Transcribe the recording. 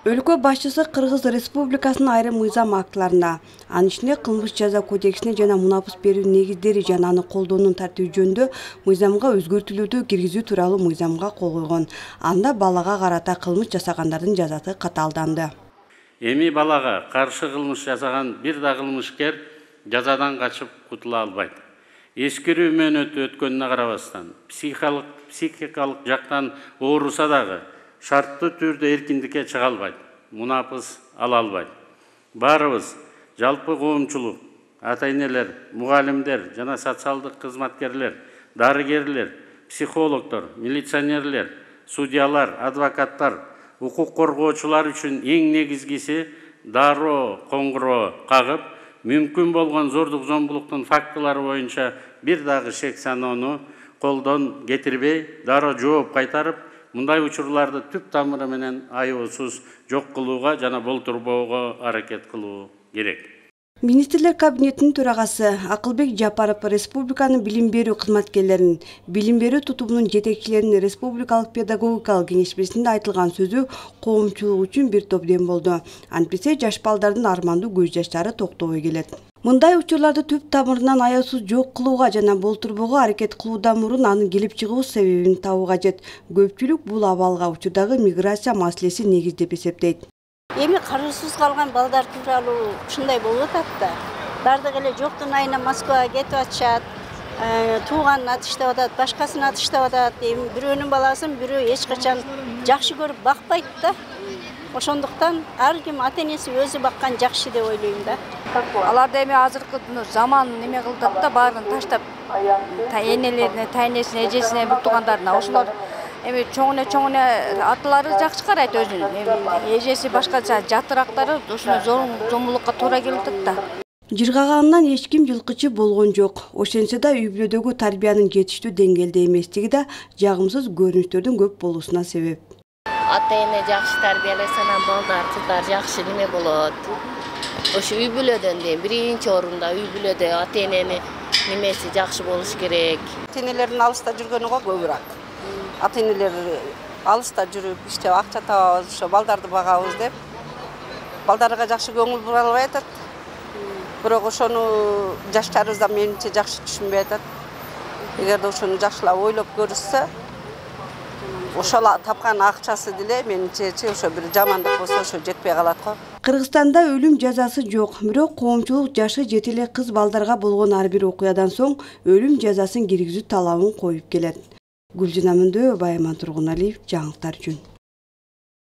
Өлкө башчысы Кыргыз Республикасынын айрым мыйзам актыларында, анын ичинде кылмыш жаза кодексине жана мунапыс берүү негиздери жана аны колдоонун тартиби жөнүндө мыйзамга өзгөртүүлөрдү киргизүү тууралуу мыйзамга кол койгон. Анда балага карата кылмыш жасагандардын жазасы катаалданды. Эми балага каршы кылмыш жасаган бир да кылмышкер жазадан качып кутула албайт. Эскерүү мөөнөтү өткөнүнө карабастан, психикалык жактан ооруса дагы шарттуу түрдө эркиндикке чыга албайт, мунапыс ала албайт. Баарыбыз жалпы коомчулук, ата-энелер, мугалимдер жана социалдык кызматкерлер, дарыгерлер, психологдор, милиционерлер, судьялар, адвокаттар, укук коргоочулар үчүн эң негизгиси дароо коңгуроо кагып, мүмкүн болгон зордук зомбулуктун фактылары боюнча бир дагы шек саноону колдон кетирбей, дароо жооп кайтарып, мындай учурларды түп тамыры менен айоосуз жок кылууга жана болтурбоого аракет кылуу керек. Министрлер кабинетинин төрагасы Акылбек Жапаров республиканын билим берүү кызматкерлерин, билим берүү тутумунун жетекчилеринин республикалык педагогикалык кеңешмесинде айтылган сөзү коомчулук үчүн бир топ дем болду. Антпесе жаш балдардын армандуу көз жаштары токтобой келет. Мындай учурларды түп тамырынан аяосуз жок кылууга жана болтурбоого аракет кылуудан мурун анын келип чыгуу себебин табуу кажет. Көпчүлүк бул абалга учурдагы миграция маселеси негиз деп эсептейт. Эми кароосуз калган балдар тууралуу ушундай болуп атат да. Бардык эле жоктун айына Москвага кетип атышат, тууганын атыштап атат, башкасын атыштап атат. Эми бирөөнүн баласын бирөө эч качан жакшы көрүп бакпайт да. Ошондуктан ар ким ата-энеси өзү баккан жакшы деп ойлойм да. Аларды эми азыркы заман неме кылдык да, баарын таштап, энелерине, тайнесине, эжесине, бүт туугандарына ошолор эми чоңуна аталары жакшы карайт өзүн. Эжеси башкача жатырактары ушуну зомбулукка туура келип атат да. Жыргаганынан эч ким жылкычы болгон жок. Ошентсе да үй бүлөдөгү тарбиянын жетиштүү деңгээлде эместиги да жагымсыз көрүнүштөрдүн көп болуусуна себеп. Ата-эне жакшы тарбияласа, балдар, кыздар жакшы неме болот. Ошо үй бүлөдөн дейм, биринчи орунда үй бүлөдө ата-энени немеси жакшы болуш керек. Ата-энелердин алыста жүргөнү го көбүрөөк. Ата-энелер алыста жүрүп, иштеп акча табабыз, ошо балдарды багабыз деп, балдарга жакшы көңүл бура албай атат. Бирок ошону жаштарыбыз да менимче жакшы түшүнбөй атат. Эгерде ошону жакшылап ойлоп көрүшсө, ошол тапкан акчасы деле менимче ошо бир жамандык болсо ошо жетпей калат го. Кыргызстанда өлүм жазасы жок, бирок коомчулук жашы жети эле кыз балдарга болгон ар бир окуядан соң өлүм жазасын киргизүү талабын коюп келет. Гүлжан Амандоева, Байман Тургуналиев, жаңылыктар үчүн.